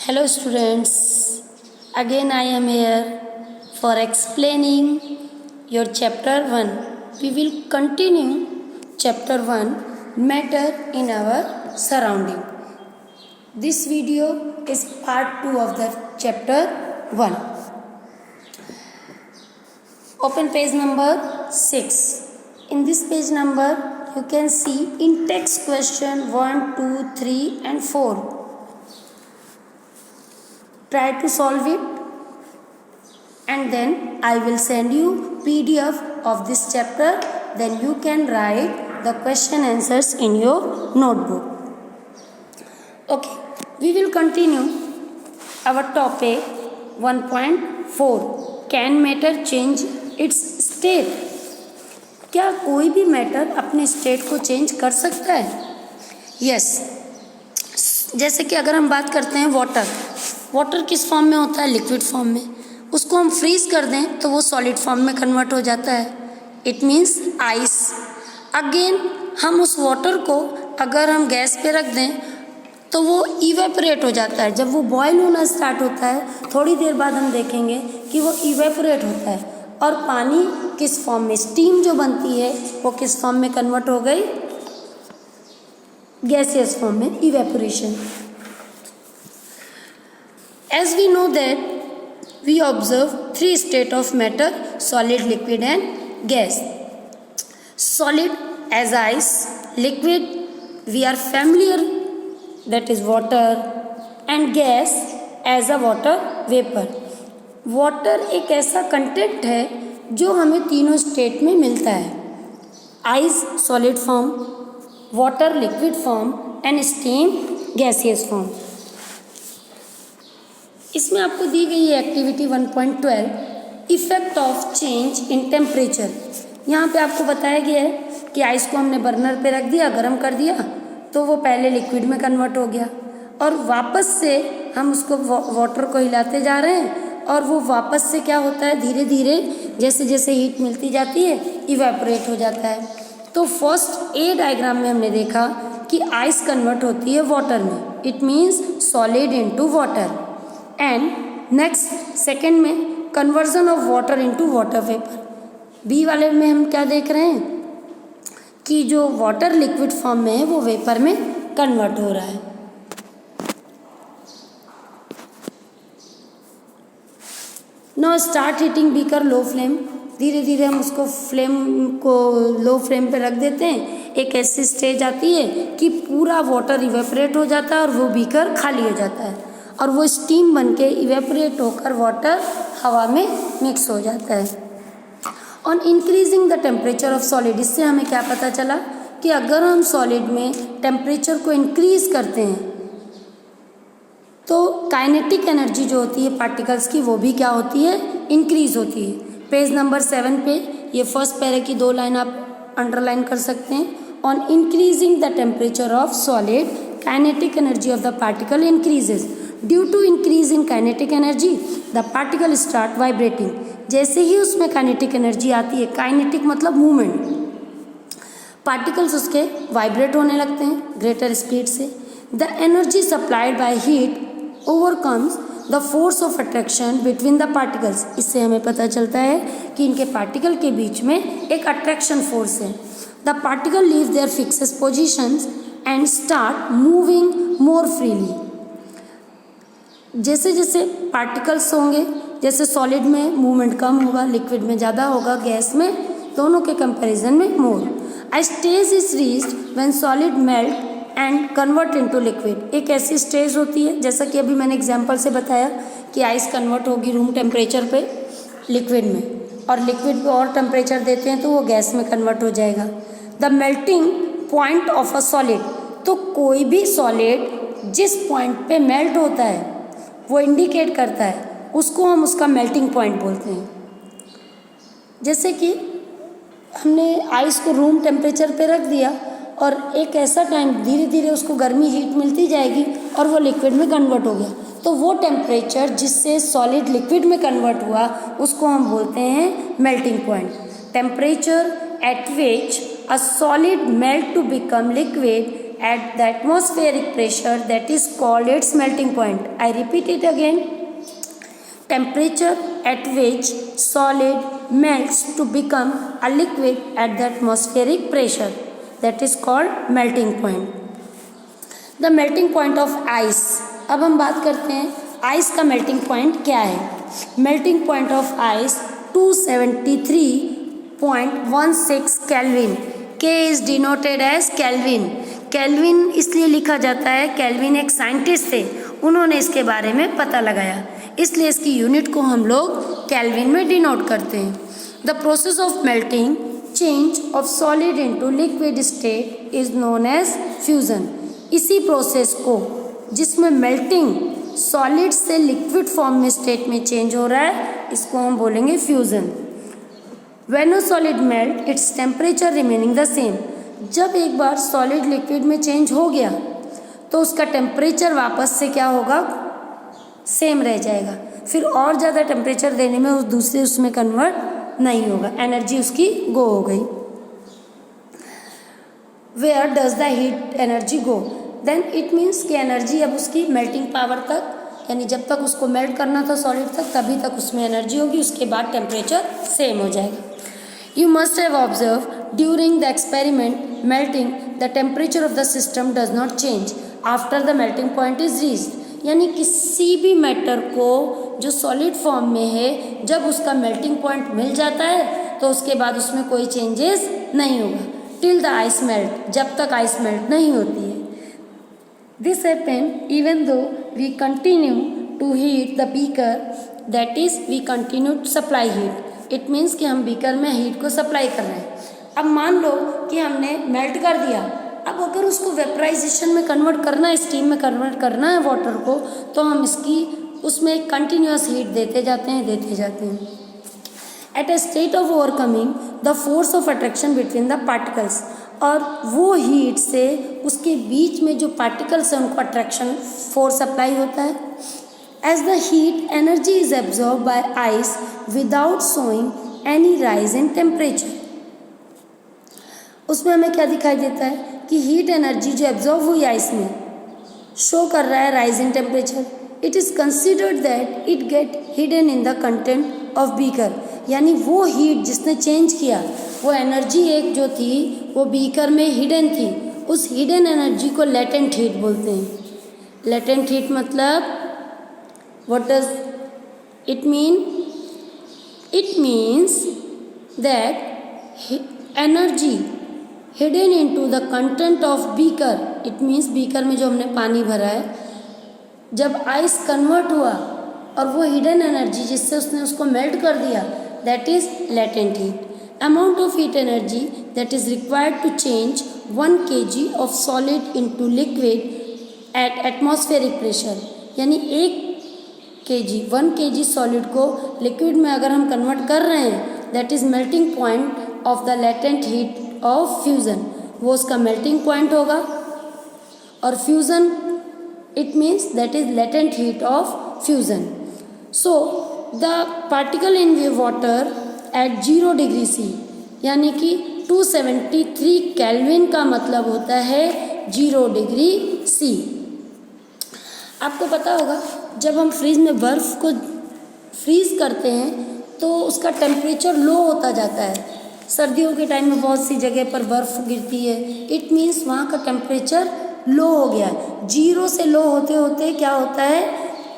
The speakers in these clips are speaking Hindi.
Hello students, again I am here for explaining your chapter 1. We will continue chapter 1 matter in our surrounding. This video is part 2 of the chapter 1. Open page number 6. In this page number you can see in text question 1, 2, 3 and 4. Try to solve it and then I will send you PDF of this chapter. Then you can write the question answers in your notebook. Okay, we will continue our topic 1.4. Can matter change its state? क्या कोई भी मैटर अपने स्टेट को चेंज कर सकता है? यस. जैसे कि अगर हम बात करते हैं वाटर किस फॉर्म में होता है? लिक्विड फॉर्म में. उसको हम फ्रीज कर दें तो वो सॉलिड फॉर्म में कन्वर्ट हो जाता है. It means ice. अगेन हम उस वाटर को अगर हम गैस पे रख दें तो वो इवेपोरेट हो जाता है. जब वो बॉयल होना स्टार्ट होता है थोड़ी देर बाद हम देखेंगे कि वो इवेपोरेट होता है. और पानी किस फॉर्म में, स्टीम जो बनती है वो किस फॉर्म में कन्वर्ट हो गई? गैसियस फॉर्म में, evaporation. As we know that we observe three states of matter: solid, liquid and gas. Solid as ice, liquid we are familiar, that is water, and gas as a water vapor. Water एक ऐसा कंटेंट है जो हमें तीनों स्टेट में मिलता है: ice solid form, water liquid form and steam gaseous form. इसमें आपको दी गई है activity 1.12 effect of change in temperature. यहाँ पे आपको बताया गया है कि आइस को हमने बर्नर पे रख दिया, गर्म कर दिया तो वो पहले लिक्विड में कन्वर्ट हो गया और वापस से हम उसको वाटर को हिलाते जा रहे हैं और वो वापस से क्या होता है, धीरे धीरे जैसे जैसे हीट मिलती जाती है इवेपोरेट हो जाता है. तो फर्स्ट ए डायग्राम में हमने देखा कि आइस कन्वर्ट होती है वाटर में. It means solid into water. And next second में conversion of water into water vapour. B वाले में हम क्या देख रहे हैं कि जो वाटर लिक्विड फॉर्म में है वो वेपर में कन्वर्ट हो रहा है. Now start heating beaker low flame. धीरे धीरे हम उसको फ्लेम को लो फ्लेम पे रख देते हैं. एक ऐसी स्टेज आती है कि पूरा वाटर इवेपोरेट हो जाता है और वो बीकर खाली हो जाता है और वो स्टीम बनके इवेपोरेट होकर वाटर हवा में मिक्स हो जाता है. On increasing the temperature of solid, इससे हमें क्या पता चला कि अगर हम सॉलिड में टेम्परेचर को इंक्रीज करते हैं तो काइनेटिक एनर्जी जो होती है पार्टिकल्स की वो भी क्या होती है, इंक्रीज होती है. पेज नंबर 7 पे ये फर्स्ट पैरे की 2 लाइन आप अंडरलाइन कर सकते हैं. On increasing the temperature of solid kinetic energy of the particle increases. Due to increase in kinetic energy the particle start vibrating. जैसे ही उसमें काइनेटिक एनर्जी आती है, काइनेटिक मतलब मूवमेंट, पार्टिकल्स उसके वाइब्रेट होने लगते हैं ग्रेटर स्पीड से. The energy supplied by heat overcomes the force of attraction between the particles. इससे हमें पता चलता है कि इनके पार्टिकल के बीच में एक अट्रैक्शन फोर्स है. The particle leave their fixes positions and start moving more freely. जैसे जैसे पार्टिकल्स होंगे, जैसे सॉलिड में मूवमेंट कम होगा, लिक्विड में ज़्यादा होगा, गैस में, दोनों के कंपैरिजन में more. A stage is reached when solid melt and convert into liquid. एक ऐसी स्टेज होती है जैसा कि अभी मैंने एग्जांपल से बताया कि आइस कन्वर्ट होगी रूम टेम्परेचर पे लिक्विड में, और लिक्विड पे और टेम्परेचर देते हैं तो वो गैस में कन्वर्ट हो जाएगा. The melting point of a solid. तो कोई भी सॉलिड जिस पॉइंट पे मेल्ट होता है वो इंडिकेट करता है, उसको हम उसका मेल्टिंग पॉइंट बोलते हैं. जैसे कि हमने आइस को रूम टेम्परेचर पे रख दिया और एक ऐसा टाइम धीरे धीरे उसको गर्मी हीट मिलती जाएगी और वो लिक्विड में कन्वर्ट हो गया, तो वो टेम्परेचर जिससे सॉलिड लिक्विड में कन्वर्ट हुआ उसको हम बोलते हैं melting point. Temperature at which a solid melt to become liquid at the atmospheric pressure, that is called its melting point. I repeat it again. Temperature at which solid melts to become a liquid at the atmospheric pressure, that is called melting point. The melting point of ice. अब हम बात करते हैं आइस का मेल्टिंग पॉइंट क्या है. Melting point of ice 273.16 kelvin. K is denoted as Kelvin. Kelvin इसलिए लिखा जाता है, केल्विन एक साइंटिस्ट थे, उन्होंने इसके बारे में पता लगाया, इसलिए इसकी यूनिट को हम लोग केल्विन में डिनोट करते हैं. The process of melting change of solid into liquid state is known as fusion. इसी प्रोसेस को जिसमें मेल्टिंग सॉलिड से लिक्विड फॉर्म में स्टेट में चेंज हो रहा है, इसको हम बोलेंगे fusion. When a solid melt, its temperature remaining the same. जब एक बार सॉलिड लिक्विड में चेंज हो गया तो उसका टेम्परेचर वापस से क्या होगा, सेम रह जाएगा. फिर और ज़्यादा टेम्परेचर देने में उस दूसरे उसमें कन्वर्ट नहीं होगा, एनर्जी उसकी गो हो गई. Where does the heat energy go? Then it means कि एनर्जी अब उसकी मेल्टिंग पावर तक, यानी जब तक उसको मेल्ट करना था सॉलिड तक तभी तक उसमें एनर्जी होगी, उसके बाद टेम्परेचर सेम हो जाएगा. You must have observed during the experiment melting the temperature of the system does not change after the melting point is reached. यानी किसी भी मैटर को जो सॉलिड फॉर्म में है, जब उसका मेल्टिंग पॉइंट मिल जाता है तो उसके बाद उसमें कोई चेंजेस नहीं होगा. टिल द आइस मेल्ट, जब तक आइस मेल्ट नहीं होती है. This happen even though we continue to heat the beaker, that is we continue to supply heat. It means कि हम बीकर में हीट को सप्लाई कर रहे हैं. अब मान लो कि हमने मेल्ट कर दिया, अब अगर उसको वेपराइजेशन में कन्वर्ट करना है, स्टीम में कन्वर्ट करना है वाटर को, तो हम इसकी उसमें कंटिन्यूस हीट देते जाते हैं. At a state of overcoming the force of attraction between the particles. और वो हीट से उसके बीच में जो पार्टिकल्स हैं उनको अट्रैक्शन फोर्स अप्लाई होता है. As the heat energy is absorbed by ice without showing any rise in temperature. उसमें हमें क्या दिखाई देता है कि हीट एनर्जी जो एब्जॉर्ब हुई आइस में शो कर रहा है rise in temperature. It is considered that it get hidden in the content of beaker. यानी वो हीट जिसने चेंज किया, वो एनर्जी एक जो थी वो बीकर में हिडन थी, उस हिडन एनर्जी को लेटेंट हीट बोलते हैं. लेटेंट हीट मतलब what does it mean? It means that energy hidden into the content of beaker. It means beaker में जो हमने पानी भरा है, जब आइस कन्वर्ट हुआ और वो हिडन एनर्जी जिससे उसने उसको मेल्ट कर दिया, that is latent heat. Amount of heat energy that is required to change 1 kg of solid into liquid at atmospheric pressure. यानी 1 kg सॉलिड को लिक्विड में अगर हम कन्वर्ट कर रहे हैं, that is melting point of the latent heat of fusion. वो उसका मेल्टिंग पॉइंट होगा. और fusion it means that is latent heat of fusion. So the particle in water at 0 degree C, यानी कि 273 केल्विन का मतलब होता है 0 डिग्री C. आपको पता होगा जब हम फ्रीज में बर्फ़ को फ्रीज़ करते हैं तो उसका टेम्परेचर लो होता जाता है. सर्दियों के टाइम में बहुत सी जगह पर बर्फ़ गिरती है, इट मीन्स वहाँ का टेम्परेचर लो हो गया. 0 से लो होते होते क्या होता है,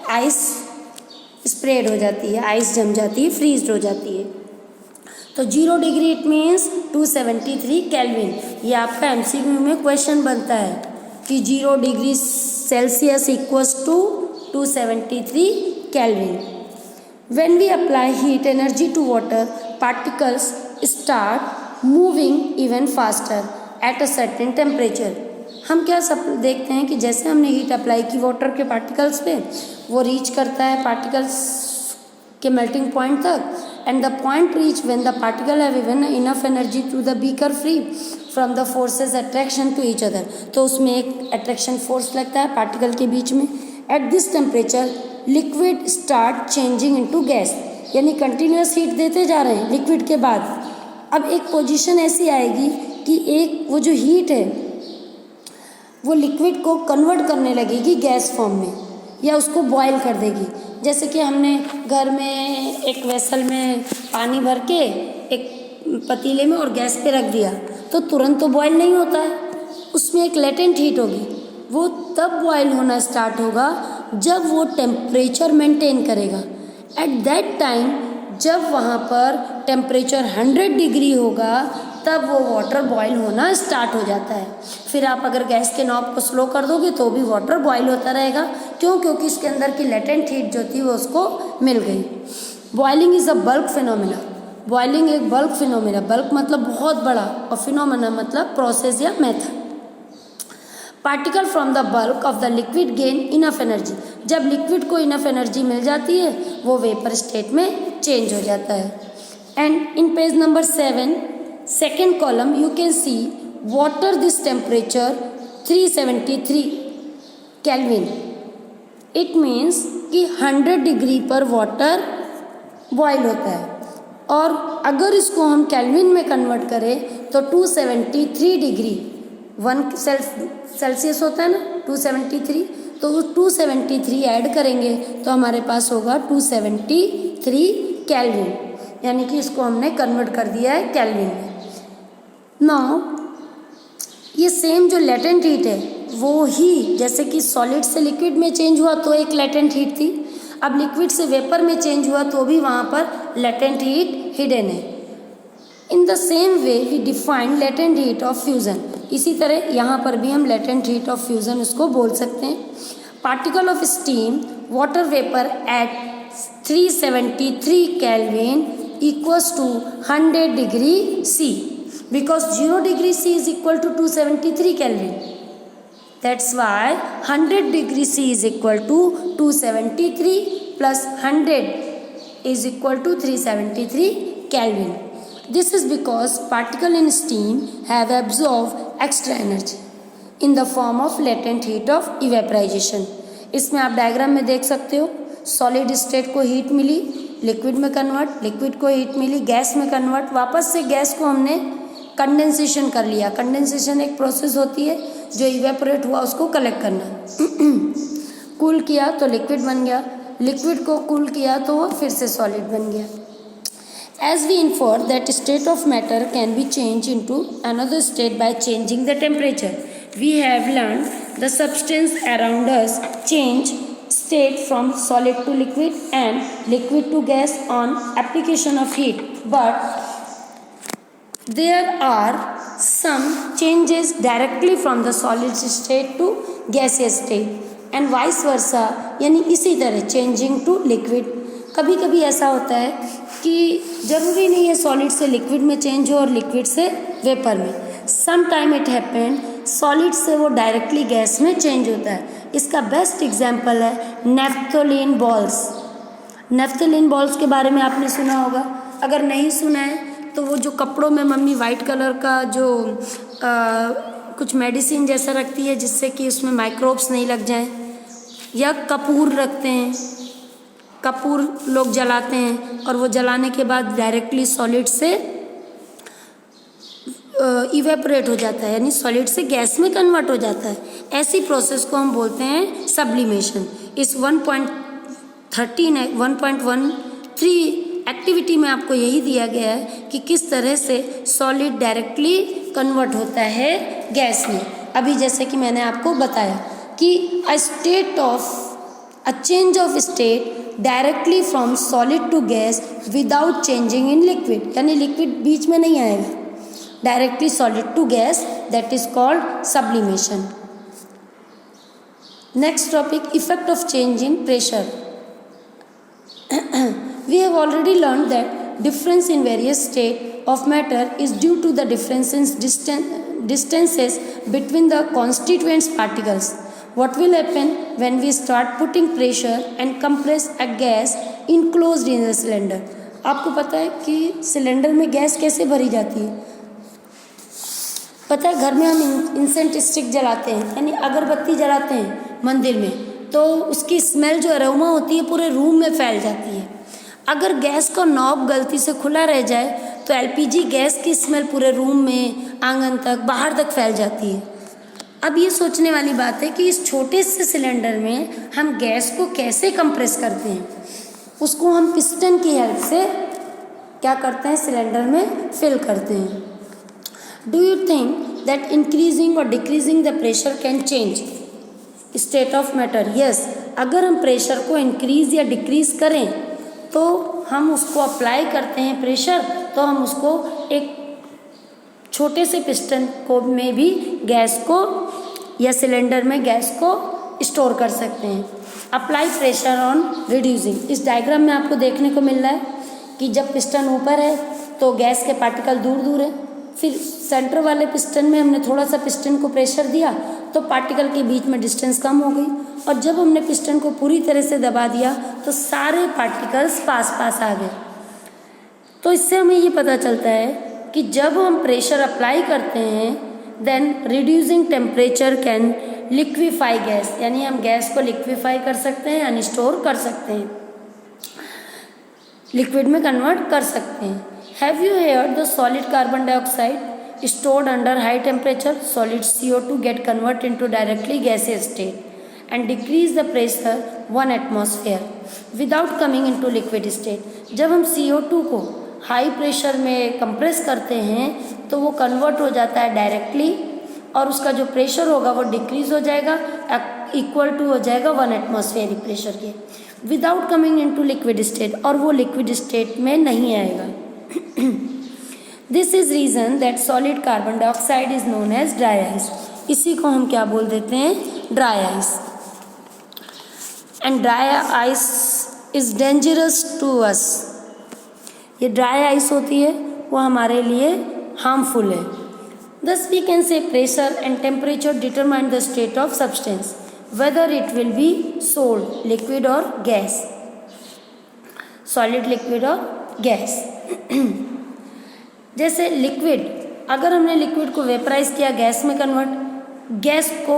आइस स्प्रेड हो जाती है, आइस जम जाती है, फ्रीज हो जाती है. तो 0 डिग्री इट मीन्स 273 केल्विन. ये आपका MCQ में क्वेश्चन बनता है कि 0 degree Celsius equals to 273 Kelvin. When we apply heat energy to water, particles start moving even faster at a certain temperature. हम क्या सब देखते हैं कि जैसे हमने हीट अप्लाई की वाटर के पार्टिकल्स पे, वो रीच करता है पार्टिकल्स के मेल्टिंग पॉइंट तक. And the point reach when the particle have given enough energy to the beaker free from the forces attraction to each other. तो उसमें एक अट्रैक्शन फोर्स लगता है पार्टिकल के बीच में. At this temperature liquid start changing into gas. यानी कंटिन्यूस हीट देते जा रहे हैं लिक्विड के बाद. अब एक पोजीशन ऐसी आएगी कि एक वो जो हीट है वो लिक्विड को कन्वर्ट करने लगेगी गैस फॉर्म में या उसको बॉयल कर देगी। जैसे कि हमने घर में एक वेसल में पानी भर के एक पतीले में और गैस पे रख दिया तो तुरंत तो बॉयल नहीं होता है, उसमें एक लेटेंट हीट होगी। वो तब बॉयल होना स्टार्ट होगा जब वो टेम्परेचर मेंटेन करेगा। एट दैट टाइम जब वहाँ पर टेम्परेचर 100 डिग्री होगा तब वो वाटर बॉयल होना स्टार्ट हो जाता है। फिर आप अगर गैस के नॉब को स्लो कर दोगे तो भी वाटर बॉयल होता रहेगा। क्यों? क्योंकि इसके अंदर की लेटेंट हीट जो थी वो उसको मिल गई। Boiling is a bulk phenomena. Boiling एक बल्क फिनोमिना, बल्क मतलब बहुत बड़ा और फिनोमिना मतलब प्रोसेस या method. Particle from the bulk of the liquid gain enough energy. जब लिक्विड को इनफ एनर्जी मिल जाती है वो वेपर स्टेट में चेंज हो जाता है। And in page number 7 second column you can see water this temperature 373 kelvin. It means कि 100 डिग्री पर वाटर बॉयल होता है और अगर इसको हम केल्विन में कन्वर्ट करें तो 273 डिग्री 1 सेल्सियस होता है ना 273, तो 273 ऐड करेंगे तो हमारे पास होगा 273 केल्विन, यानी कि इसको हमने कन्वर्ट कर दिया है केल्विन में। नाउ ये सेम जो लेटेंट हीट है वो ही जैसे कि सॉलिड से लिक्विड में चेंज हुआ तो एक लेटेंट हीट थी, अब लिक्विड से वेपर में चेंज हुआ तो भी वहाँ पर लेटेंट हीट हिडन है। In the same way we define latent heat of fusion. इसी तरह यहाँ पर भी हम लेटेंट हीट ऑफ फ्यूज़न उसको बोल सकते हैं। Particle of steam water vapour at 373 kelvin equals to 100 degree C, because 0 degree C is equal to 273 Kelvin. That's why 100 degree C is equal to 273 plus 100 is equal to 373 Kelvin. This is because particle in steam have absorbed extra energy in the form of latent heat of evaporization. इसमें आप डायग्राम में देख सकते हो, सॉलिड स्टेट को हीट मिली, लिक्विड में कन्वर्ट, लिक्विड को हीट मिली, गैस में कन्वर्ट, वापस से गैस को हमने कंडेंसेशन कर लिया। कंडेंसेशन एक प्रोसेस होती है जो इवेपोरेट हुआ उसको कलेक्ट करना। कूल किया तो लिक्विड बन गया, लिक्विड को कूल किया तो वो फिर से सॉलिड बन गया। As we infer that state of matter can be change into another state by changing the temperature, we have learn the substance around us change state from solid to liquid and liquid to gas on application of heat, but there are some changes directly from the solid state to gaseous state and vice versa, यानी इसी तरह changing to liquid। कभी कभी ऐसा होता है कि ज़रूरी नहीं है सॉलिड से लिक्विड में चेंज हो और लिक्विड से वेपर में, some time it happen solid से वो डायरेक्टली गैस में चेंज होता है। इसका बेस्ट एग्जांपल है नेफ्थोलीन बॉल्स। नेफ्थोलीन बॉल्स के बारे में आपने सुना होगा, अगर नहीं सुना है तो वो जो कपड़ों में मम्मी वाइट कलर का जो कुछ मेडिसिन जैसा रखती है जिससे कि उसमें माइक्रोब्स नहीं लग जाएं, या कपूर रखते हैं, कपूर लोग जलाते हैं और वो जलाने के बाद डायरेक्टली सॉलिड से इवेपोरेट हो जाता है, यानी सॉलिड से गैस में कन्वर्ट हो जाता है। ऐसी प्रोसेस को हम बोलते हैं सब्लिमेशन। इस 1.13 एक्टिविटी में आपको यही दिया गया है कि किस तरह से सॉलिड डायरेक्टली कन्वर्ट होता है गैस में। अभी जैसे कि मैंने आपको बताया कि a change of state directly from solid to gas without changing in liquid, यानी लिक्विड बीच में नहीं आएगा, directly solid to gas, that is called sublimation. Next topic, effect of change in pressure. We have already learned that difference in various state of matter is due to the difference in distances between the constituent particles. What will happen when we start putting pressure and compress a gas enclosed in the cylinder? आपको पता है कि सिलेंडर में गैस कैसे भरी जाती है? पता है, घर में हम इंसेंट स्टिक जलाते हैं, यानी अगरबत्ती जलाते हैं मंदिर में, तो उसकी स्मेल जो अरोमा होती है पूरे रूम में फैल जाती है। अगर गैस का नॉब गलती से खुला रह जाए तो एलपीजी गैस की स्मेल पूरे रूम में, आंगन तक, बाहर तक फैल जाती है। अब ये सोचने वाली बात है कि इस छोटे से सिलेंडर में हम गैस को कैसे कंप्रेस करते हैं। उसको हम पिस्टन की हेल्प से क्या करते हैं, सिलेंडर में फिल करते हैं। Do you think that increasing और decreasing the pressure can change state of matter? Yes, अगर हम प्रेशर को इंक्रीज या डिक्रीज करें तो हम उसको अप्लाई करते हैं प्रेशर, तो हम उसको एक छोटे से पिस्टन को में भी गैस को या सिलेंडर में गैस को स्टोर कर सकते हैं। Apply pressure on reducing. इस डायग्राम में आपको देखने को मिल रहा है कि जब पिस्टन ऊपर है तो गैस के पार्टिकल दूर दूर है, फिर सेंटर वाले पिस्टन में हमने थोड़ा सा पिस्टन को प्रेशर दिया तो पार्टिकल के बीच में डिस्टेंस कम हो गई, और जब हमने पिस्टन को पूरी तरह से दबा दिया तो सारे पार्टिकल्स पास पास आ गए। तो इससे हमें ये पता चलता है कि जब हम प्रेशर अप्लाई करते हैं then reducing temperature can liquefy gas, यानी हम गैस को लिक्विफाई कर सकते हैं यानी स्टोर कर सकते हैं, लिक्विड में कन्वर्ट कर सकते हैं। Have you heard the solid carbon dioxide stored under high temperature, solid CO2 get converted into directly gaseous state and decrease the pressure 1 atmosphere without coming into liquid state। जब हम CO2 को हाई प्रेशर में कंप्रेस करते हैं तो वो कन्वर्ट हो जाता है डायरेक्टली, और उसका जो प्रेशर होगा वो डिक्रीज हो जाएगा, इक्वल टू हो जाएगा 1 एटमॉस्फेरिक प्रेशर के, without coming into liquid state, और वो लिक्विड स्टेट में नहीं आएगा। This is reason that solid carbon dioxide is known as dry ice. इसी को हम क्या बोल देते हैं, dry ice. And dry ice is dangerous to us. ये ड्राई आइस होती है वो हमारे लिए हार्मफुल है। Thus we can say pressure and temperature determine the state of substance, whether it will be solid, liquid or gas, solid, liquid और gas। जैसे लिक्विड, अगर हमने लिक्विड को वेपराइज किया गैस में कन्वर्ट, गैस को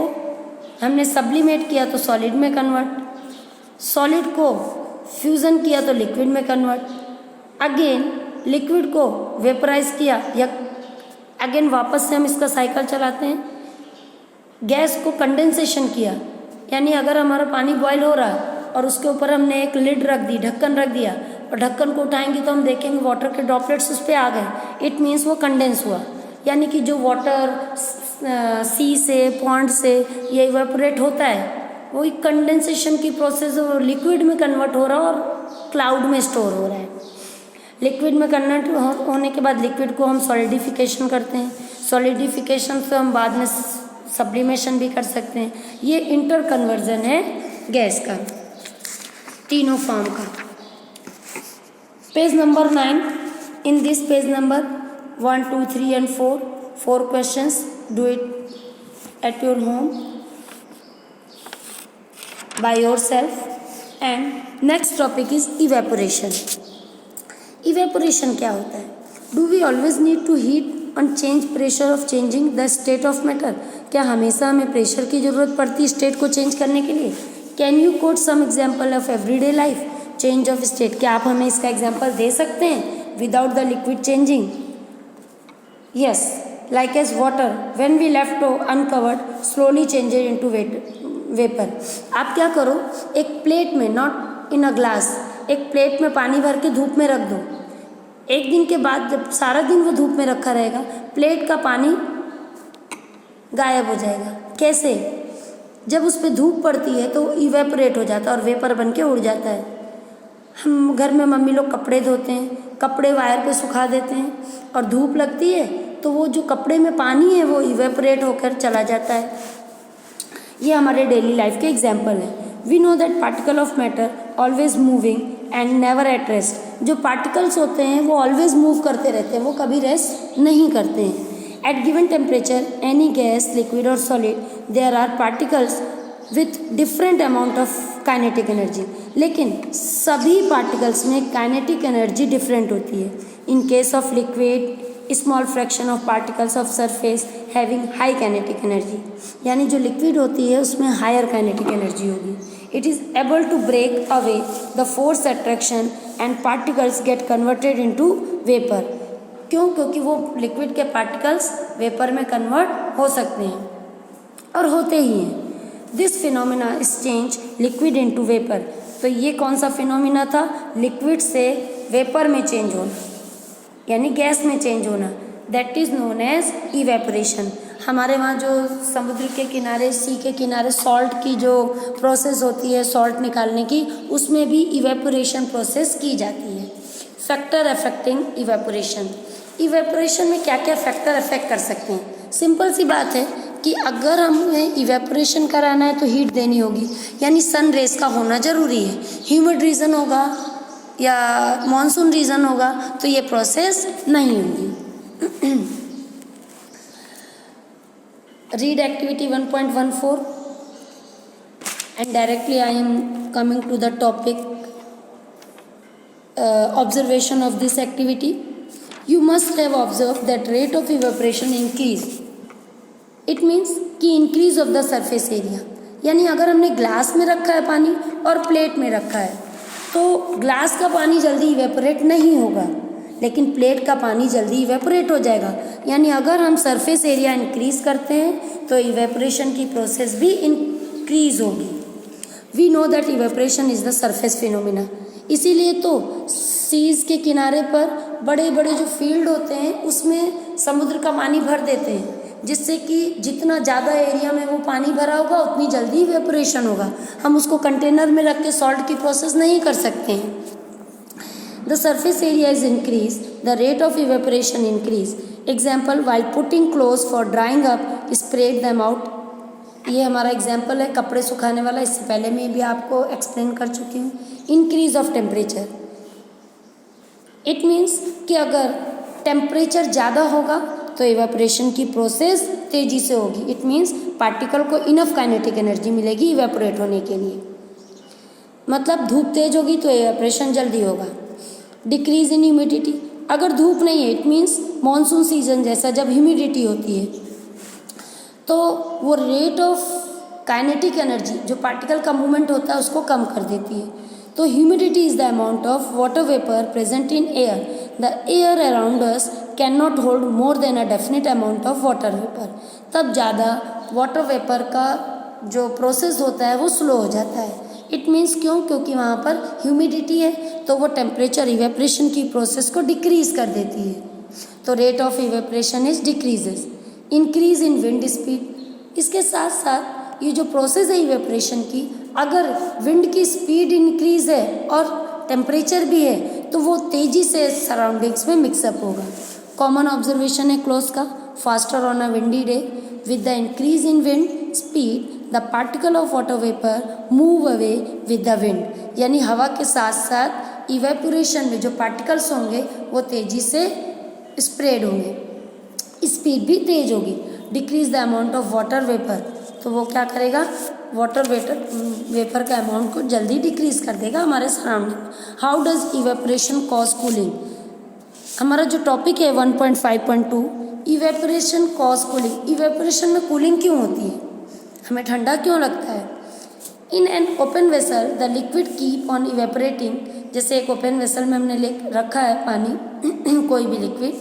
हमने सब्लिमेट किया तो सॉलिड में कन्वर्ट, सॉलिड को फ्यूज़न किया तो लिक्विड में कन्वर्ट, अगेन लिक्विड को वेपराइज किया या अगेन वापस से हम इसका साइकिल चलाते हैं, गैस को कंडेंसेशन किया, यानी अगर हमारा पानी बॉयल हो रहा है और उसके ऊपर हमने एक लिड रख दी, ढक्कन रख दिया, और ढक्कन को उठाएंगे तो हम देखेंगे वाटर के ड्रॉपलेट्स उस पर आ गए, इट मीन्स वो कंडेंस हुआ, यानी कि जो वाटर सी से पॉन्ड से ये इवेपोरेट होता है वो एक कंडेंसेशन की प्रोसेस लिक्विड में कन्वर्ट हो रहा है और क्लाउड में स्टोर हो रहा है। लिक्विड में कन्वर्ट होने के बाद लिक्विड को हम सॉलिडिफिकेशन करते हैं, सॉलिडिफिकेशन से हम बाद में सब्लिमेशन भी कर सकते हैं। ये इंटर कन्वर्जन है गैस का, तीनों फॉर्म का। Page number 9, in this page number 1, 2, 3 and 4 questions, do it at your home by yourself। and next topic is evaporation। evaporation क्या होता है? Do we always need to heat and change pressure of changing the state of matter? क्या हमेशा हमें प्रेशर की ज़रूरत पड़ती है स्टेट को चेंज करने के लिए? Can you quote some example of everyday life change of state? क्या आप हमें इसका एग्जाम्पल दे सकते हैं without the liquid changing? Yes, like as water when we left uncovered slowly changed into vapour. आप क्या करो, एक प्लेट में, नॉट इन अ ग्लास, एक प्लेट में पानी भर के धूप में रख दो। एक दिन के बाद जब सारा दिन वो धूप में रखा रहेगा, प्लेट का पानी गायब हो जाएगा। कैसे? जब उस पर धूप पड़ती है तो इवेपोरेट हो जाता है और वेपर बन के उड़ जाता है। हम घर में मम्मी लोग कपड़े धोते हैं, कपड़े वायर पे सुखा देते हैं और धूप लगती है तो वो जो कपड़े में पानी है वो इवेपोरेट होकर चला जाता है। ये हमारे डेली लाइफ के एग्जाम्पल हैं। We know that particle of matter always moving and never at rest. जो पार्टिकल्स होते हैं वो ऑलवेज मूव करते रहते हैं, वो कभी रेस्ट नहीं करते हैं। At given temperature any gas, liquid और solid, there are particles with different amount of kinetic energy. लेकिन सभी पार्टिकल्स में काइनेटिक एनर्जी डिफरेंट होती है। In case of liquid, small fraction of particles of surface having high kinetic energy, यानी जो लिक्विड होती है उसमें हायर काइनेटिक एनर्जी होगी। It is able to break away the force attraction and particles get converted into vapour. क्यों? क्योंकि वो लिक्विड के पार्टिकल्स वेपर में कन्वर्ट हो सकते हैं। और होते ही हैं। This phenomena is change liquid into vapour. तो ये कौन सा फिनोमिना था? लिक्विड से वेपर में चेंज होना, यानी गैस में चेंज होना। That is known as evaporation. हमारे वहाँ जो समुद्र के किनारे, सी के किनारे सॉल्ट की जो प्रोसेस होती है सॉल्ट निकालने की, उसमें भी इवेपोरेशन प्रोसेस की जाती है। Factor affecting evaporation. इवेपोरेशन में क्या क्या फैक्टर अफेक्ट कर सकते हैं? सिंपल सी बात है कि अगर हमें इवेपोरेशन कराना है तो हीट देनी होगी, यानी सन रेज का होना ज़रूरी है। ह्यूमिड रीजन होगा या मॉनसून रीजन होगा तो ये प्रोसेस नहीं होगी। Read activity 1.14 and directly I am coming to the topic observation of this activity. You must have observed that rate of evaporation increase. It means कि increase of the surface area, यानी अगर हमने ग्लास में रखा है पानी और प्लेट में रखा है तो ग्लास का पानी जल्दी इवेपोरेट नहीं होगा, लेकिन प्लेट का पानी जल्दी इवेपोरेट हो जाएगा। यानी अगर हम सरफेस एरिया इंक्रीज करते हैं तो इवेपोरेशन की प्रोसेस भी इंक्रीज होगी। We know that evaporation is the surface phenomena. इसीलिए तो सीज के किनारे पर बड़े बड़े जो फील्ड होते हैं उसमें समुद्र का पानी भर देते हैं, जिससे कि जितना ज़्यादा एरिया में वो पानी भरा होगा उतनी जल्दी इवेपोरेशन होगा। हम उसको कंटेनर में रख के सॉल्ट की प्रोसेस नहीं कर सकते हैं। The surface area is increased, the rate of evaporation increase. Example, while putting clothes for drying up, spread them out. ये हमारा एग्जाम्पल है कपड़े सुखाने वाला, इससे पहले मैं भी आपको एक्सप्लेन कर चुकी हूँ। Increase of temperature, it means कि अगर टेम्परेचर ज़्यादा होगा तो इवेपोरेशन की प्रोसेस तेज़ी से होगी। इट मीन्स पार्टिकल को इनफ काइनेटिक एनर्जी मिलेगी इवेपोरेट होने के लिए। मतलब धूप तेज होगी तो इवेपोरेशन जल्दी होगा। डिक्रीज इन ह्यूमिडिटी, अगर धूप नहीं है इट मीन्स मॉनसून सीजन जैसा जब ह्यूमिडिटी होती है तो वो रेट ऑफ काइनेटिक एनर्जी जो पार्टिकल का मूवमेंट होता है उसको कम कर देती है। तो humidity is the amount of water vapour present in air. The air around us can not hold more than a definite amount of water vapour. तब ज़्यादा वाटर वेपर का जो प्रोसेस होता है वो स्लो हो जाता है। इट मीन्स क्यों? क्योंकि वहाँ पर ह्यूमिडिटी है तो वो टेम्परेचर इवेपोरेशन की प्रोसेस को डिक्रीज कर देती है। तो rate of evaporation is decreases. Increase in wind speed, इसके साथ साथ ये जो प्रोसेस है इवेपोरेशन की, अगर विंड की स्पीड इंक्रीज है और टेम्परेचर भी है तो वो तेज़ी से सराउंडिंग्स में मिक्सअप होगा। कॉमन ऑब्जर्वेशन है क्लोज का, faster on a windy day with the increase in wind speed the particle of water vapour move away with the wind. यानी हवा के साथ साथ इवेपोरेशन में जो पार्टिकल्स होंगे वो तेज़ी से स्प्रेड होंगे, स्पीड भी तेज होगी। Decrease the amount of water vapour, तो वो क्या करेगा? वाटर वेपर का अमाउंट को जल्दी डिक्रीज कर देगा हमारे surrounding. How does evaporation cause cooling? हमारा जो टॉपिक है 1.5.2 इवेपोरेशन कॉज कूलिंग। इवेपोरेशन में कूलिंग क्यों होती है? हमें ठंडा क्यों लगता है? In an open vessel the liquid keep on evaporating. जैसे एक ओपन वेसल में हमने रखा है पानी कोई भी liquid,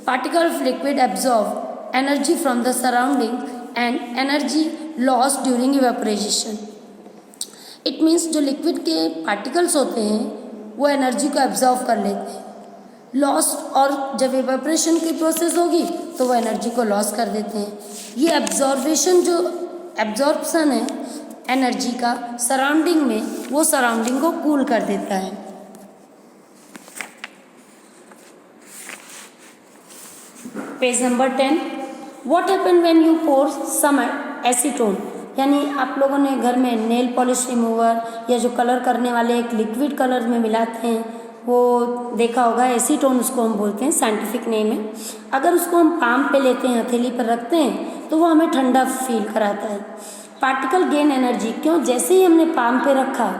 particle of liquid absorb energy from the surrounding and energy loss during evaporation. It means जो लिक्विड के पार्टिकल्स होते हैं वो एनर्जी को एब्जॉर्व कर लेते हैं, लॉस, और जब इवेपोरेशन की प्रोसेस होगी तो वो एनर्जी को लॉस कर देते हैं। ये एब्जॉर्बेशन जो एब्जॉर्प्शन है एनर्जी का सराउंडिंग में, वो सराउंडिंग को कूल कर देता है। Page number 10, what happen when you pour some acetone. यानी आप लोगों ने घर में नेल पॉलिश रिमूवर या जो कलर करने वाले एक लिक्विड कलर में मिलाते हैं वो देखा होगा, एसीटोन उसको हम बोलते हैं, साइंटिफिक नेम है। अगर उसको हम पाम पे लेते हैं, हथेली पर रखते हैं तो वो हमें ठंडा फील कराता है। पार्टिकल गेन एनर्जी, क्यों? जैसे ही हमने पाम पे रखा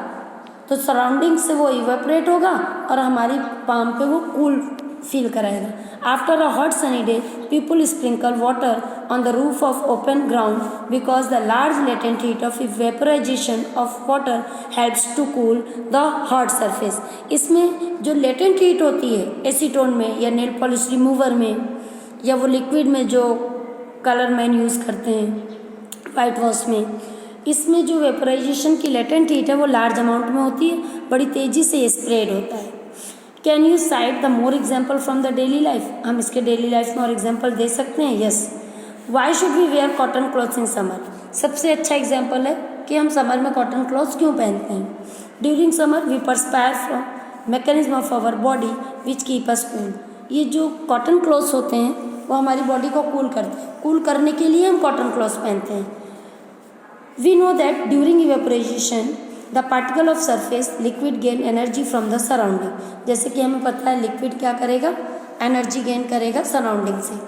तो सराउंडिंग से वो इवेपोरेट होगा और हमारी पाम पे वो कूल फील कराएगा। After a hot sunny day people sprinkle water on the roof of open ground because the large latent heat of evaporation of water helps to cool the hot surface. इसमें जो लेटेंट हीट होती है एसीटोन में या नेल पॉलिश रिमूवर में या वो लिक्विड में जो कलर मैन यूज़ करते हैं वाइट वॉश में। इसमें जो वेपराइजेशन की लेटेंट हीट है वो लार्ज अमाउंट में होती है, बड़ी तेज़ी से स्प्रेड होता है। Can you site the more example from the daily life? हम इसके डेली लाइफ में और एग्जाम्पल दे सकते हैं। Yes. Why should we wear cotton clothes in summer? सबसे अच्छा एग्जाम्पल है कि हम समर में कॉटन क्लॉथ्स क्यों पहनते हैं। During summer we perspire from mechanism of our body which keep us cool. ये जो कॉटन क्लॉथ्स होते हैं वो हमारी बॉडी को कूल करते हैं। कूल करने के लिए हम कॉटन क्लॉथ्स पहनते हैं। We know that during evaporation the particle of surface liquid gain energy from the surrounding. जैसे कि हमें पता है लिक्विड क्या करेगा, एनर्जी गेन करेगा सराउंडिंग से।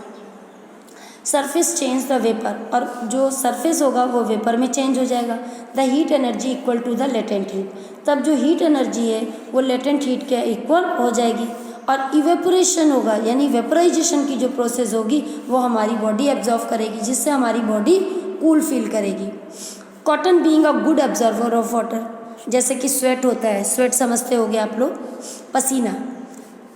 सरफेस चेंज द वेपर, और जो सरफेस होगा वो वेपर में चेंज हो जाएगा। The heat energy equal to the latent heat, तब जो हीट एनर्जी है वो लेटेंट हीट के इक्वल हो जाएगी। और इवेपोरेशन होगा यानी वेपराइजेशन की जो प्रोसेस होगी वो हमारी बॉडी एब्जॉर्व करेगी, जिससे हमारी बॉडी कूल फील करेगी। Cotton being a good absorber of water, जैसे कि स्वेट होता है, स्वेट समझते होगे आप लोग, पसीना।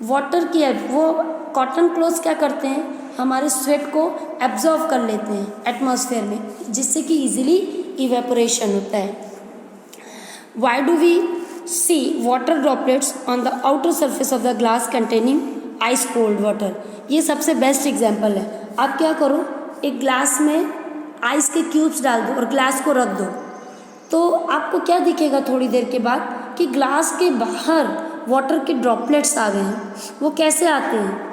वाटर की वो कॉटन क्लॉथ्स क्या करते हैं, हमारे स्वेट को एब्जॉर्व कर लेते हैं एटमॉस्फेयर में, जिससे कि इजीली इवेपोरेशन होता है। Why do we see water droplets on the outer surface of the glass containing ice cold water? ये सबसे बेस्ट एग्जाम्पल है। आप क्या करो, एक ग्लास में आइस के क्यूब्स डाल दो और ग्लास को रख दो, तो आपको क्या दिखेगा थोड़ी देर के बाद कि ग्लास के बाहर वाटर के ड्रॉपलेट्स आ गए हैं। वो कैसे आते हैं?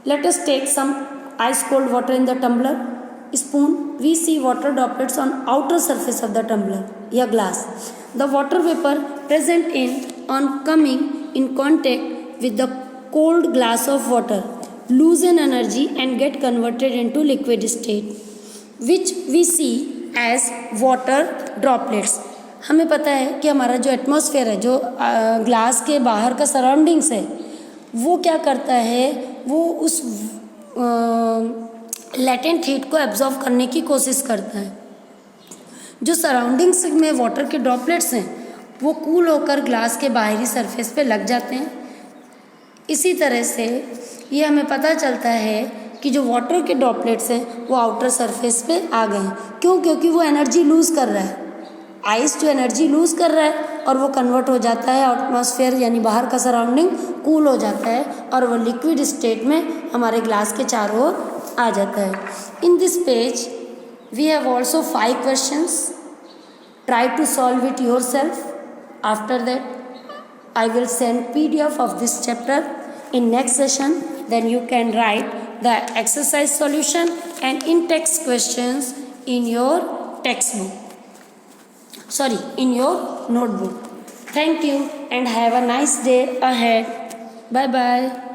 Let us take some ice cold water in the tumbler spoon. We see water droplets on outer surface of the tumbler या glass. The water vapor present on coming in contact with the cold glass of water loosen energy and get converted into liquid state, which we see as water droplets. हमें पता है कि हमारा जो एटमॉस्फेयर है, जो ग्लास के बाहर का सराउंडिंग्स है, वो क्या करता है, वो उस लेटेंट हीट को एब्जॉर्व करने की कोशिश करता है। जो सराउंडिंग्स में वाटर के ड्रॉपलेट्स हैं वो कूल होकर ग्लास के बाहरी सरफेस पे लग जाते हैं। इसी तरह से ये हमें पता चलता है कि जो वाटर के ड्रॉपलेट्स हैं वो आउटर सरफेस पे आ गए हैं। क्यों? क्योंकि वो एनर्जी लूज़ कर रहा है। आइस जो एनर्जी लूज़ कर रहा है और वो कन्वर्ट हो जाता है, एटमॉस्फेयर यानी बाहर का सराउंडिंग कूल हो जाता है और वो लिक्विड स्टेट में हमारे ग्लास के चारों ओर आ जाता है। In this page we have also 5 questions. Try to solve it yourself. After that, I will send PDF of this chapter in next session. Then you can write the exercise solution and in-text questions in your textbook. Sorry, in your notebook. Thank you and have a nice day ahead. Bye bye.